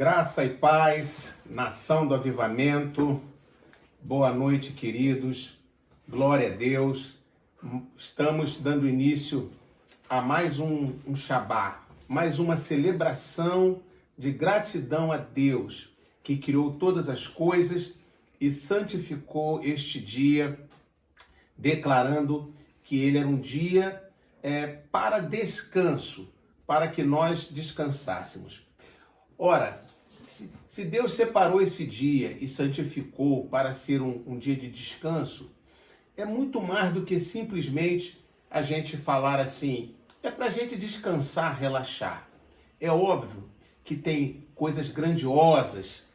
Graça e paz, nação do avivamento, boa noite, queridos, glória a Deus. Estamos dando início a mais um Shabá, mais uma celebração de gratidão a Deus, que criou todas as coisas e santificou este dia, declarando que ele era um dia para descanso, para que nós descansássemos. Ora, se Deus separou esse dia e santificou para ser um dia de descanso, é muito mais do que simplesmente a gente falar assim, é para a gente descansar, relaxar. É óbvio que tem coisas grandiosas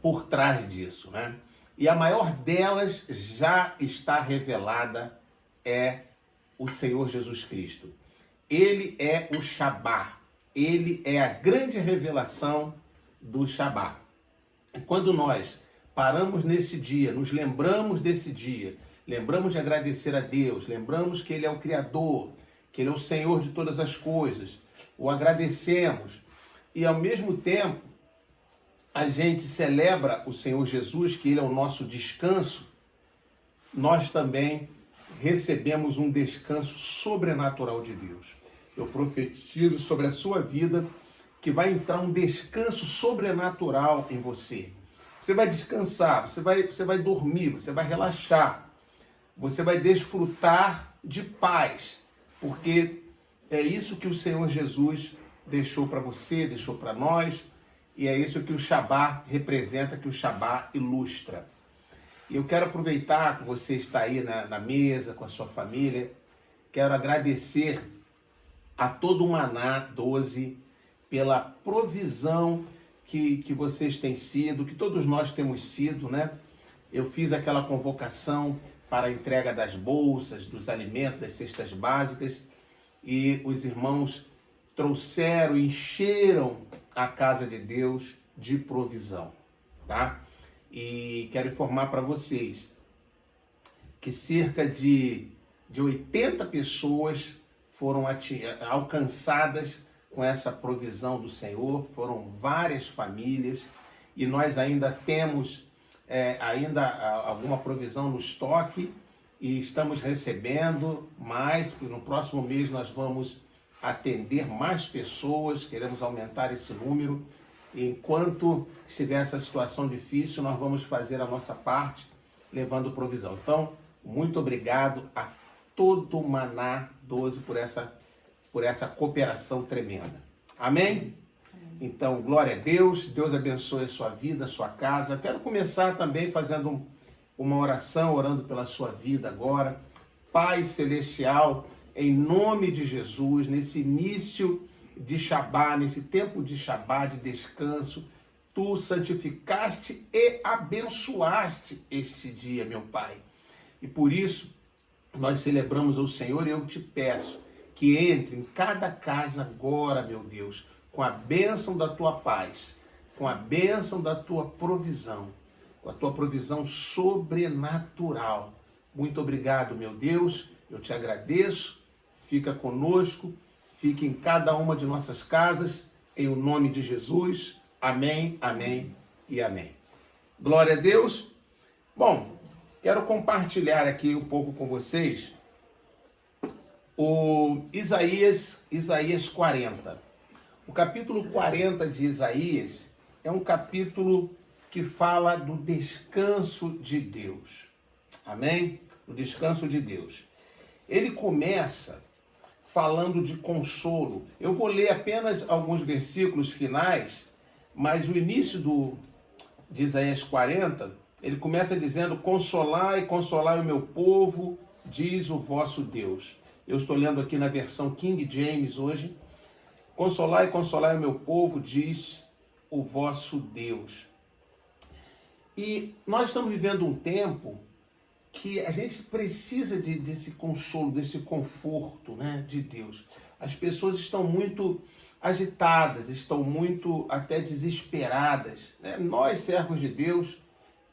por trás disso, né? E a maior delas já está revelada, é o Senhor Jesus Cristo. Ele é o Shabá. Ele é a grande revelação do Shabá. E quando nós paramos nesse dia, nos lembramos desse dia, lembramos de agradecer a Deus, lembramos que Ele é o Criador, que Ele é o Senhor de todas as coisas, o agradecemos e ao mesmo tempo a gente celebra o Senhor Jesus, que Ele é o nosso descanso, nós também recebemos um descanso sobrenatural de Deus. Eu profetizo sobre a sua vida que vai entrar um descanso sobrenatural em você. Você vai descansar, você vai dormir, você vai relaxar, você vai desfrutar de paz, porque é isso que o Senhor Jesus deixou para você, deixou para nós, e é isso que o Shabá representa, que o Shabá ilustra. E eu quero aproveitar que você está aí na mesa com a sua família, quero agradecer a todo o Maná 12 pela provisão que vocês têm sido, que todos nós temos sido, né? Eu fiz aquela convocação para a entrega das bolsas, dos alimentos, das cestas básicas, e os irmãos trouxeram, encheram a casa de Deus de provisão, tá? E quero informar para vocês que cerca de 80 pessoas foram alcançadas com essa provisão do Senhor, foram várias famílias, e nós ainda temos alguma provisão no estoque, e estamos recebendo mais, no próximo mês nós vamos atender mais pessoas, queremos aumentar esse número, e enquanto estiver essa situação difícil, nós vamos fazer a nossa parte, levando provisão. Então, muito obrigado a todo o Maná 12 por essa cooperação tremenda. Amém? Então, glória a Deus. Deus abençoe a sua vida, a sua casa. Quero começar também fazendo uma oração, orando pela sua vida agora. Pai Celestial, em nome de Jesus, nesse início de Shabá, nesse tempo de Shabá, de descanso, Tu santificaste e abençoaste este dia, meu Pai. E por isso, nós celebramos ao Senhor e eu te peço que entre em cada casa agora, meu Deus, com a bênção da tua paz, com a bênção da tua provisão, com a tua provisão sobrenatural. Muito obrigado, meu Deus, eu te agradeço, fica conosco, fique em cada uma de nossas casas, em o nome de Jesus. Amém, amém e amém. Glória a Deus. Bom, quero compartilhar aqui um pouco com vocês o Isaías 40. O capítulo 40 de Isaías é um capítulo que fala do descanso de Deus. Amém? O descanso de Deus. Ele começa falando de consolo. Eu vou ler apenas alguns versículos finais, mas o início de Isaías 40, ele começa dizendo: consolai, consolai o meu povo, diz o vosso Deus. Eu estou lendo aqui na versão King James hoje. Consolai, consolai o meu povo, diz o vosso Deus. E nós estamos vivendo um tempo que a gente precisa desse consolo, desse conforto, né, de Deus. As pessoas estão muito agitadas, estão muito até desesperadas, né? Nós, servos de Deus,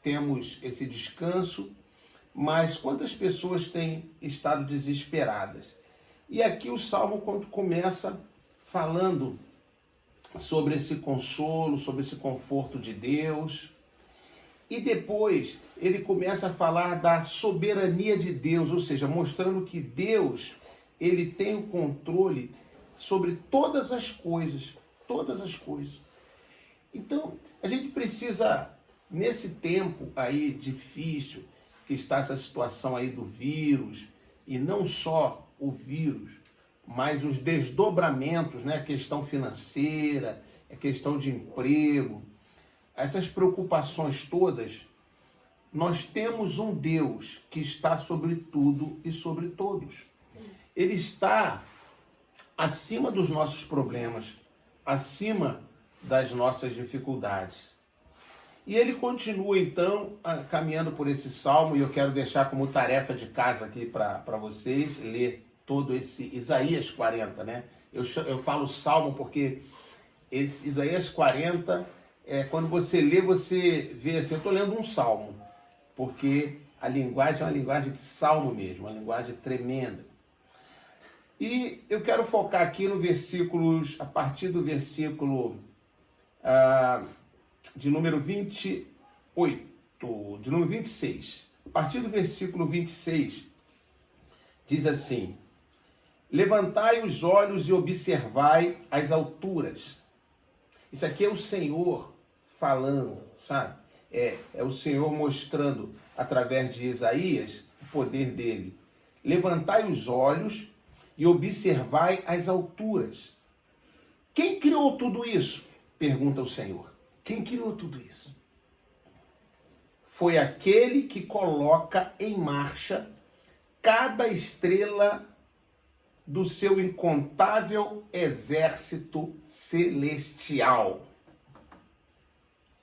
temos esse descanso, mas quantas pessoas têm estado desesperadas? E aqui o Salmo, quando começa falando sobre esse consolo, sobre esse conforto de Deus. E depois ele começa a falar da soberania de Deus, ou seja, mostrando que Deus, ele tem o controle sobre todas as coisas, todas as coisas. Então, a gente precisa, nesse tempo aí difícil, que está essa situação aí do vírus, e não só o vírus, mas os desdobramentos, né? A questão financeira, a questão de emprego, essas preocupações todas, nós temos um Deus que está sobre tudo e sobre todos. Ele está acima dos nossos problemas, acima das nossas dificuldades. E ele continua, então, caminhando por esse salmo, e eu quero deixar como tarefa de casa aqui para vocês, ler todo esse Isaías 40, né? Eu falo salmo porque esse Isaías 40, quando você lê, você vê assim, eu estou lendo um salmo, porque a linguagem é uma linguagem de salmo mesmo, uma linguagem tremenda. E eu quero focar aqui no versículos, a partir do versículo de número 28, de número 26. A partir do versículo 26, diz assim: levantai os olhos e observai as alturas. Isso aqui é o Senhor falando, sabe? É o Senhor mostrando, através de Isaías, o poder dele. Levantai os olhos e observai as alturas. Quem criou tudo isso? Pergunta o Senhor. Quem criou tudo isso? Foi aquele que coloca em marcha cada estrela do seu incontável exército celestial.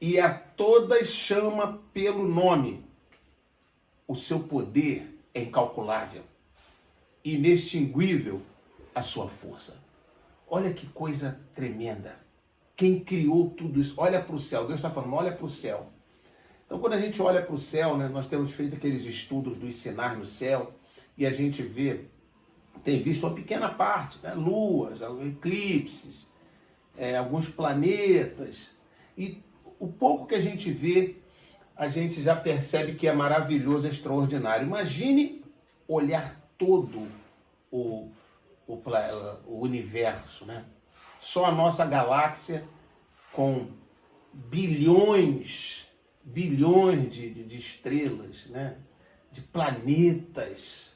E a todas chama pelo nome. O seu poder é incalculável, inextinguível a sua força. Olha que coisa tremenda. Quem criou tudo isso? Olha para o céu. Deus está falando, olha para o céu. Então, quando a gente olha para o céu, né, nós temos feito aqueles estudos dos sinais no céu, e a gente vê, tem visto uma pequena parte, né, luas, eclipses, alguns planetas, e o pouco que a gente vê, a gente já percebe que é maravilhoso, extraordinário. Imagine olhar todo o universo, né? Só a nossa galáxia, com bilhões de estrelas, né? De planetas,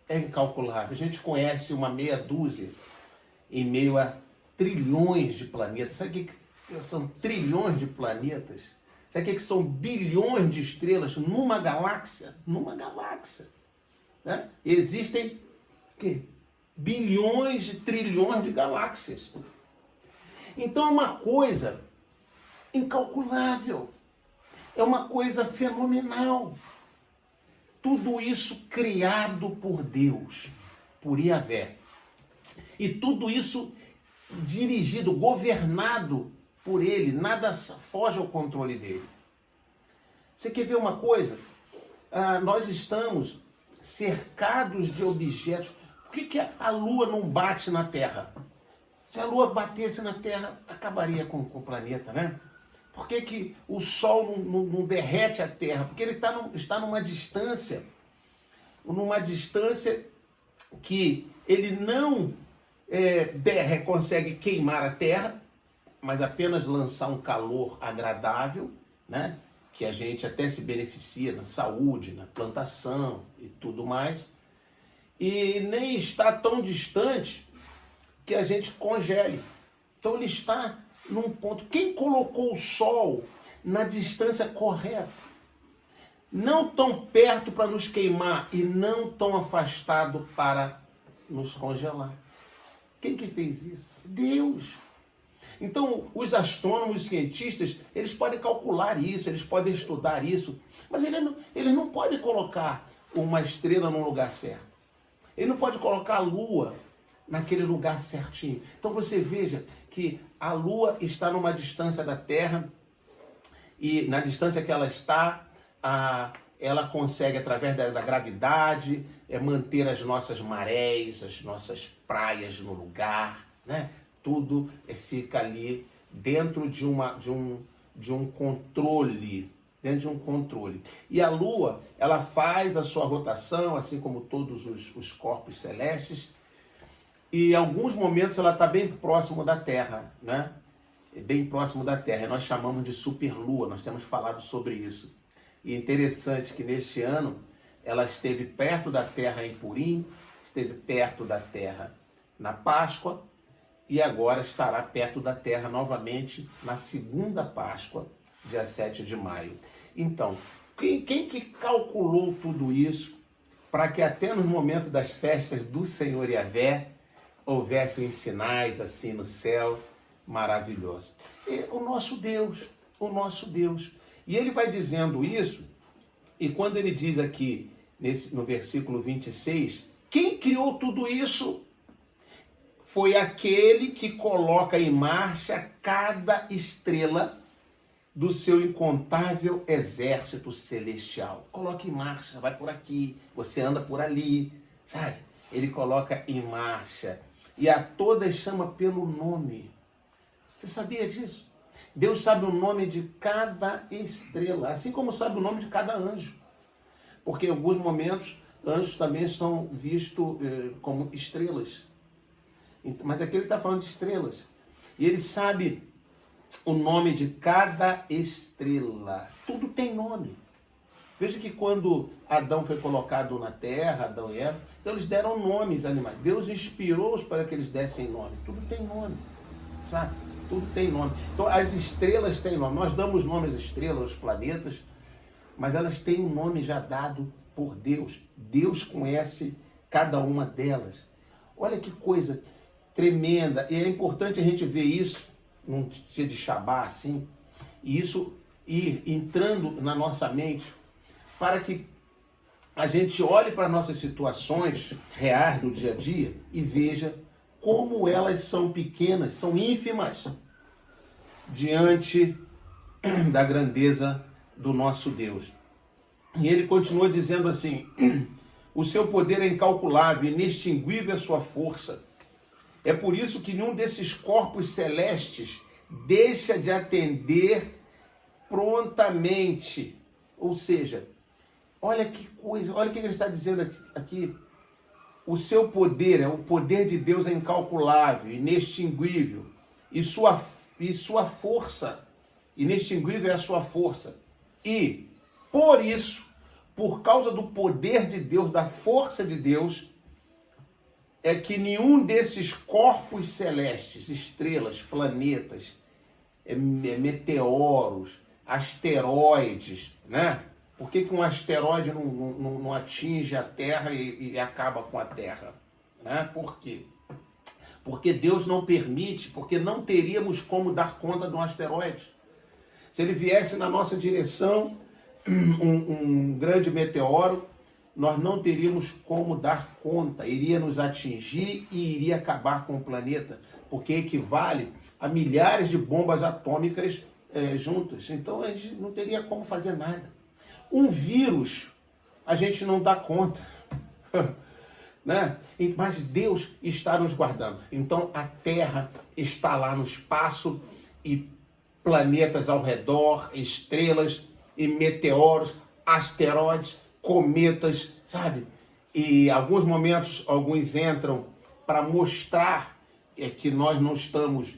é incalculável. A gente conhece uma meia dúzia em meio a trilhões de planetas. Sabe o que são trilhões de planetas? Sabe o que são bilhões de estrelas numa galáxia? Numa galáxia, né? Existem bilhões e trilhões de galáxias. Então é uma coisa incalculável, é uma coisa fenomenal. Tudo isso criado por Deus, por Yahvé. E tudo isso dirigido, governado por Ele, nada foge ao controle dele. Você quer ver uma coisa? Nós estamos cercados de objetos. Por que a Lua não bate na Terra? Se a Lua batesse na Terra, acabaria com o planeta, né? Por que o Sol não derrete a Terra? Porque ele está numa distância que ele não consegue queimar a Terra, mas apenas lançar um calor agradável, né? Que a gente até se beneficia na saúde, na plantação e tudo mais. E nem está tão distante que a gente congele. Então ele está num ponto. Quem colocou o Sol na distância correta? Não tão perto para nos queimar e não tão afastado para nos congelar. Quem que fez isso? Deus. Então, os astrônomos, os cientistas, eles podem calcular isso, eles podem estudar isso, mas eles não podem colocar uma estrela no lugar certo. Ele não pode colocar a Lua naquele lugar certinho. Então você veja que a Lua está numa distância da Terra e na distância que ela está, ela consegue, através da gravidade, manter as nossas marés, as nossas praias no lugar, né? Tudo fica ali dentro de um controle, dentro de um controle. E a Lua, ela faz a sua rotação, assim como todos os corpos celestes, e em alguns momentos ela está bem próximo da Terra, né? Bem próximo da Terra. Nós chamamos de superlua, nós temos falado sobre isso. E é interessante que neste ano ela esteve perto da Terra em Purim, esteve perto da Terra na Páscoa e agora estará perto da Terra novamente na segunda Páscoa, dia 7 de maio. Então, quem que calculou tudo isso para que até nos momentos das festas do Senhor Yahvé houvessem sinais assim no céu maravilhosos? O nosso Deus, o nosso Deus. E ele vai dizendo isso, e quando ele diz aqui, no versículo 26, quem criou tudo isso? Foi aquele que coloca em marcha cada estrela do seu incontável exército celestial. Coloca em marcha, vai por aqui, você anda por ali, sabe? Ele coloca em marcha. E a todas chama pelo nome. Você sabia disso? Deus sabe o nome de cada estrela, assim como sabe o nome de cada anjo. Porque em alguns momentos, anjos também são vistos como estrelas. Mas aqui ele está falando de estrelas. E ele sabe o nome de cada estrela. Tudo tem nome. Veja que quando Adão foi colocado na terra, Adão e Eva, então eles deram nomes animais. Deus inspirou-os para que eles dessem nome. Tudo tem nome, sabe? Tudo tem nome. Então as estrelas têm nome. Nós damos nome às estrelas, aos planetas, mas elas têm um nome já dado por Deus. Deus conhece cada uma delas. Olha que coisa tremenda. E é importante a gente ver isso num dia de Shabá, assim, e isso ir entrando na nossa mente, para que a gente olhe para nossas situações reais do dia a dia e veja como elas são pequenas, são ínfimas diante da grandeza do nosso Deus. E ele continua dizendo assim: o seu poder é incalculável, inextinguível a sua força. É por isso que nenhum desses corpos celestes deixa de atender prontamente. Ou seja, olha que coisa, olha o que ele está dizendo aqui. O seu poder, o poder de Deus é incalculável, inextinguível. E sua força, inextinguível é a sua força. E, por isso, por causa do poder de Deus, da força de Deus, é que nenhum desses corpos celestes, estrelas, planetas, meteoros, asteroides, né? Por que um asteroide não atinge a Terra e acaba com a Terra? Né? Por quê? Porque Deus não permite, porque não teríamos como dar conta de um asteroide. Se ele viesse na nossa direção, um grande meteoro, nós não teríamos como dar conta, iria nos atingir e iria acabar com o planeta, porque equivale a milhares de bombas atômicas juntas. Então a gente não teria como fazer nada. Um vírus, a gente não dá conta, né? Mas Deus está nos guardando. Então a Terra está lá no espaço e planetas ao redor, estrelas e meteoros, asteroides, cometas, sabe? E em alguns momentos, alguns entram para mostrar que nós não estamos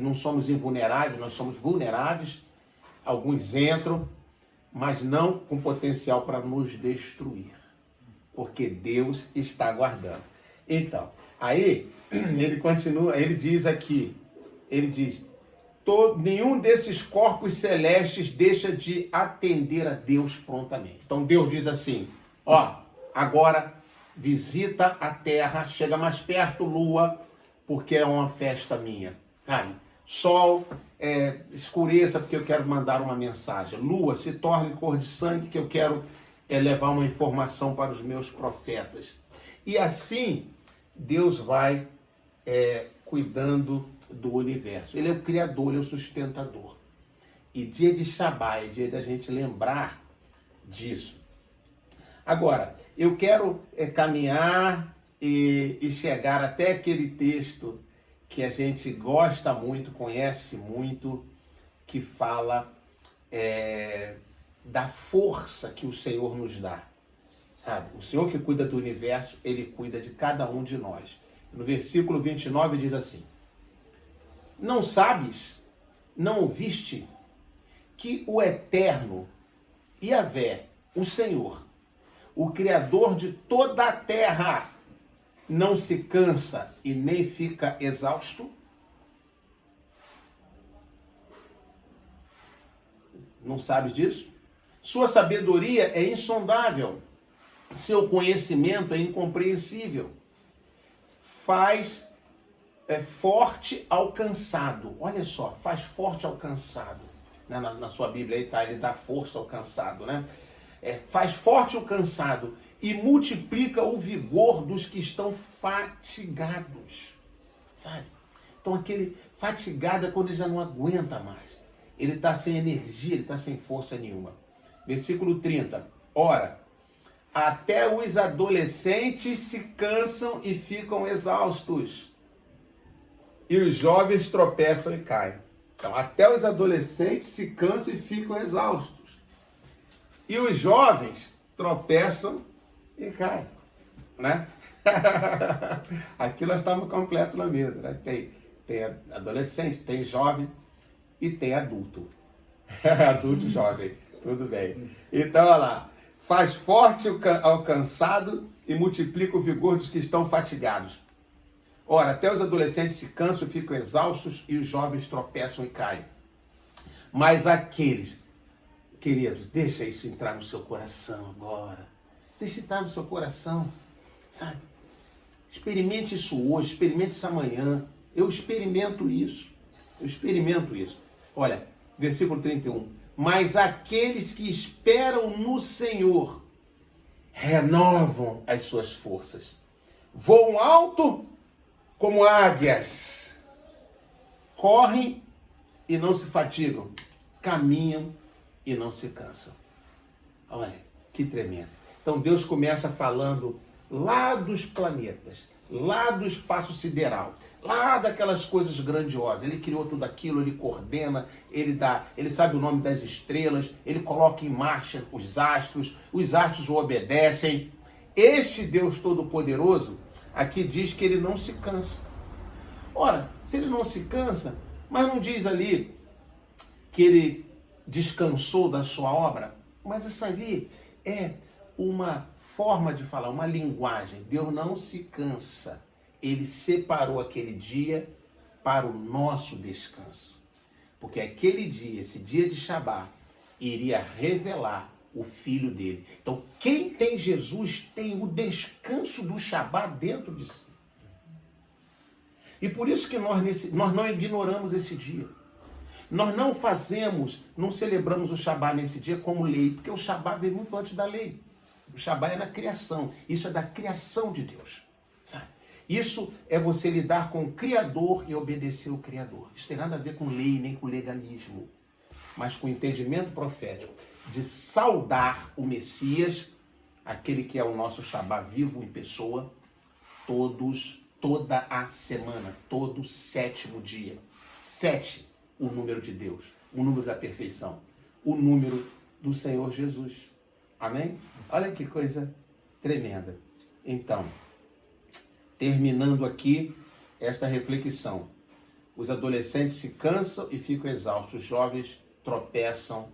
não somos invulneráveis, nós somos vulneráveis. Alguns entram, mas não com potencial para nos destruir, porque Deus está guardando. Então, aí ele continua, ele diz aqui, ele diz: nenhum desses corpos celestes deixa de atender a Deus prontamente. Então Deus diz assim: ó, agora visita a terra, chega mais perto, lua, porque é uma festa minha, sabe? Sol, escureça, porque eu quero mandar uma mensagem. Lua, se torne cor de sangue, que eu quero levar uma informação para os meus profetas. E assim, Deus vai cuidando do universo. Ele é o criador, ele é o sustentador. E dia de Shabá é dia da gente lembrar disso. Agora, eu quero caminhar e chegar até aquele texto que a gente gosta muito, conhece muito, que fala da força que o Senhor nos dá. Sabe? O Senhor que cuida do universo, Ele cuida de cada um de nós. No versículo 29 diz assim: não sabes, não ouviste, que o Eterno, Yahvé, o Senhor, o Criador de toda a terra, não se cansa e nem fica exausto? Não sabes disso? Sua sabedoria é insondável, seu conhecimento é incompreensível. Faz forte ao cansado. Olha só, faz forte ao cansado. Na sua Bíblia aí tá, ele dá força ao cansado, né? Faz forte o cansado e multiplica o vigor dos que estão fatigados, sabe? Então aquele fatigado é quando ele já não aguenta mais. Ele está sem energia, ele está sem força nenhuma. Versículo 30. Ora, até os adolescentes se cansam e ficam exaustos, e os jovens tropeçam e caem. Então, até os adolescentes se cansam e ficam exaustos, e os jovens tropeçam e caem, né? Aqui nós estamos completos na mesa, né? Tem adolescente, tem jovem e tem adulto. Adulto jovem, tudo bem. Então, olha lá. Faz forte ao cansado e multiplica o vigor dos que estão fatigados. Ora, até os adolescentes se cansam e ficam exaustos e os jovens tropeçam e caem. Mas aqueles, queridos, deixa isso entrar no seu coração agora. Deixa entrar no seu coração, sabe? Experimente isso hoje, experimente isso amanhã. Eu experimento isso. Olha, versículo 31. Mas aqueles que esperam no Senhor renovam as suas forças. Voam alto como águias. Correm e não se fatigam. Caminham e não se cansam. Olha, que tremendo. Então Deus começa falando lá dos planetas, lá do espaço sideral, lá daquelas coisas grandiosas. Ele criou tudo aquilo, ele coordena, ele sabe o nome das estrelas, ele coloca em marcha os astros o obedecem. Este Deus Todo-Poderoso aqui diz que ele não se cansa. Ora, se ele não se cansa, mas não diz ali que ele descansou da sua obra, mas isso ali é uma forma de falar, uma linguagem. Deus não se cansa. Ele separou aquele dia para o nosso descanso. Porque aquele dia, esse dia de Shabá, iria revelar o Filho dele. Então, quem tem Jesus tem o descanso do Shabá dentro de si. E por isso que nós não ignoramos esse dia. Nós não celebramos o Shabá nesse dia como lei, porque o Shabá veio muito antes da lei. O Shabá é na criação. Isso é da criação de Deus, sabe? Isso é você lidar com o Criador e obedecer o Criador. Isso tem nada a ver com lei, nem com legalismo, mas com o entendimento profético de saudar o Messias, aquele que é o nosso Shabá vivo em pessoa, toda a semana, todo sétimo dia. 7, o número de Deus, o número da perfeição, o número do Senhor Jesus. Amém? Olha que coisa tremenda. Então, terminando aqui esta reflexão. Os adolescentes se cansam e ficam exaustos. Os jovens tropeçam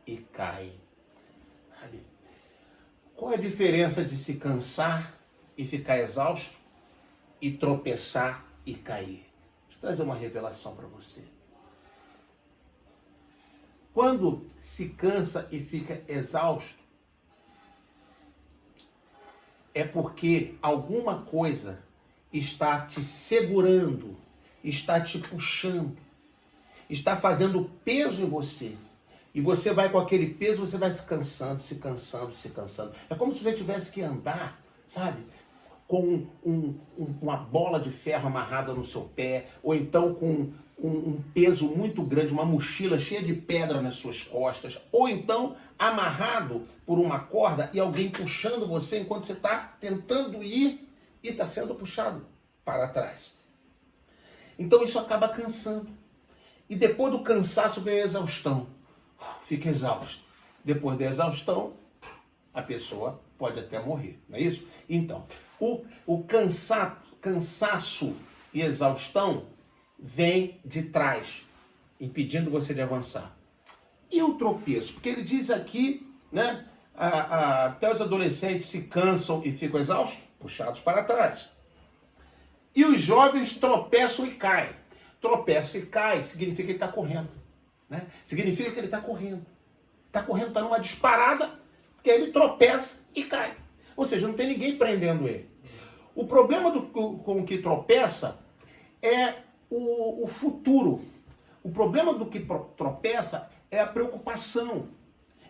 e caem. Sabe? Qual é a diferença de se cansar e ficar exausto e tropeçar e cair? Deixa eu trazer uma revelação para você. Quando se cansa e fica exausto, é porque alguma coisa está te segurando, está te puxando, está fazendo peso em você. E você vai com aquele peso, você vai se cansando. É como se você tivesse que andar, sabe? Com uma bola de ferro amarrada no seu pé, ou então com um peso muito grande, uma mochila cheia de pedra nas suas costas, ou então amarrado por uma corda e alguém puxando você enquanto você está tentando ir e está sendo puxado para trás. Então isso acaba cansando. E depois do cansaço vem a exaustão. Fica exausto. Depois da exaustão, a pessoa pode até morrer, não é isso? Então, o cansaço e exaustão vem de trás, impedindo você de avançar. E o tropeço? Porque ele diz aqui, né? Até os adolescentes se cansam e ficam exaustos, puxados para trás. E os jovens tropeçam e caem. Tropeça e cai significa que ele está correndo. Né? Significa que ele está correndo. Está correndo, está numa disparada, porque ele tropeça e cai. Ou seja, não tem ninguém prendendo ele. O problema com o que tropeça é o futuro. O problema do que tropeça é a preocupação.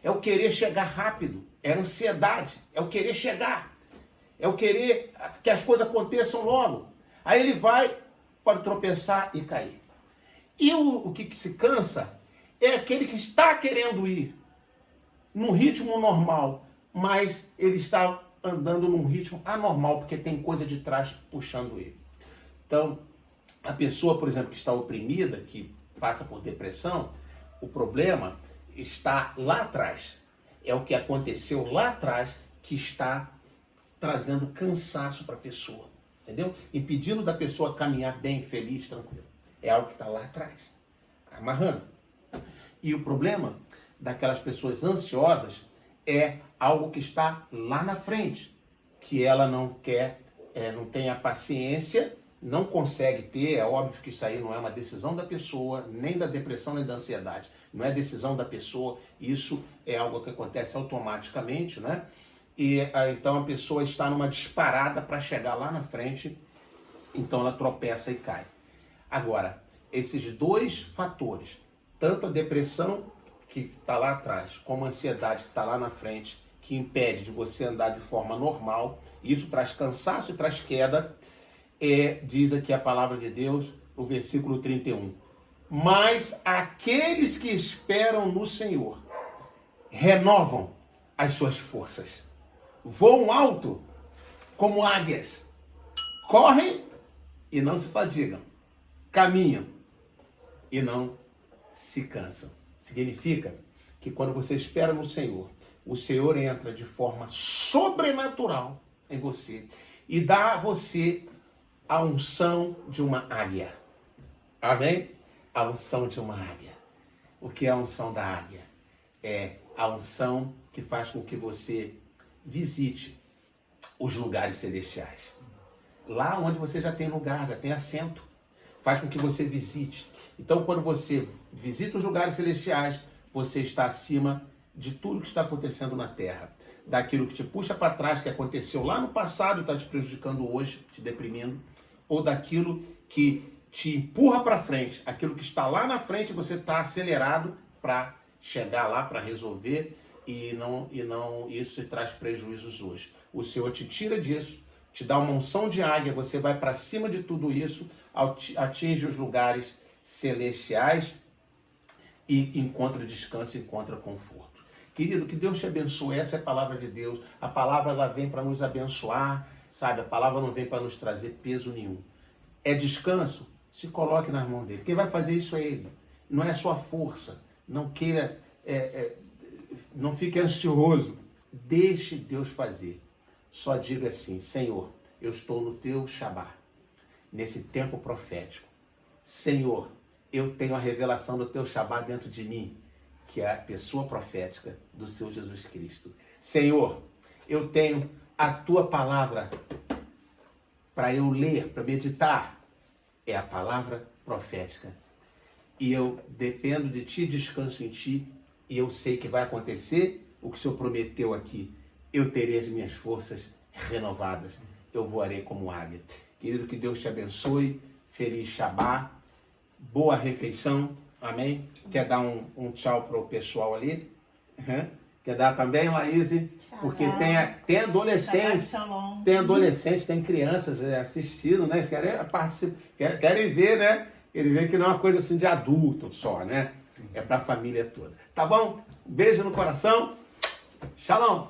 É o querer chegar rápido. É a ansiedade. É o querer chegar. É o querer que as coisas aconteçam logo. Aí ele pode tropeçar e cair. E o que se cansa é aquele que está querendo ir no ritmo normal, mas ele está andando num ritmo anormal, porque tem coisa de trás puxando ele. Então, a pessoa, por exemplo, que está oprimida, que passa por depressão, o problema está lá atrás. É o que aconteceu lá atrás que está trazendo cansaço para a pessoa. Entendeu? Impedindo da pessoa caminhar bem, feliz, tranquilo. É algo que está lá atrás, amarrando. E o problema daquelas pessoas ansiosas é algo que está lá na frente, que ela não quer, não tem a paciência, não consegue ter. É óbvio que isso aí não é uma decisão da pessoa, nem da depressão, nem da ansiedade. Não é decisão da pessoa, isso é algo que acontece automaticamente, né? E então a pessoa está numa disparada para chegar lá na frente, então ela tropeça e cai. Agora, esses dois fatores, tanto a depressão que está lá atrás, como a ansiedade que está lá na frente, que impede de você andar de forma normal, isso traz cansaço e traz queda, diz aqui a palavra de Deus, no versículo 31. Mas aqueles que esperam no Senhor renovam as suas forças. Voam alto como águias, correm e não se fadigam, caminham e não se cansam. Significa que quando você espera no Senhor, o Senhor entra de forma sobrenatural em você e dá a você a unção de uma águia. Amém? A unção de uma águia. O que é a unção da águia? É a unção que faz com que você visite os lugares celestiais. Lá onde você já tem lugar, já tem assento, faz com que você visite. Então, quando você visita os lugares celestiais, você está acima de tudo que está acontecendo na terra. Daquilo que te puxa para trás, que aconteceu lá no passado e está te prejudicando hoje, te deprimindo, ou daquilo que te empurra para frente, aquilo que está lá na frente, você está acelerado para chegar lá, para resolver, e não isso te traz prejuízos hoje. O Senhor te tira disso, te dá uma unção de águia, você vai para cima de tudo isso, atinge os lugares celestiais e encontra descanso, encontra conforto. Querido, que Deus te abençoe. Essa é a palavra de Deus. A palavra ela vem para nos abençoar, sabe? A palavra não vem para nos trazer peso nenhum. É descanso? Se coloque nas mãos dele. Quem vai fazer isso é ele. Não é a sua força. Não queira, não fique ansioso. Deixe Deus fazer. Só diga assim: Senhor, eu estou no teu Shabá, nesse tempo profético. Senhor, eu tenho a revelação do teu Shabá dentro de mim, que é a pessoa profética do Senhor Jesus Cristo. Senhor, eu tenho a tua palavra para eu ler, para meditar. É a palavra profética. E eu dependo de ti, descanso em ti, e eu sei que vai acontecer o que o Senhor prometeu aqui. Eu terei as minhas forças renovadas. Eu voarei como águia. Querido, que Deus te abençoe. Feliz Shabá. Boa refeição. Amém? Quer dar um tchau para o pessoal ali? Quer dar também, Laís? Porque tem adolescentes, tem crianças assistindo, né? Querem ver, né? Querem ver que não é uma coisa assim de adulto só, né? É para a família toda. Tá bom? Beijo no coração. Shalom.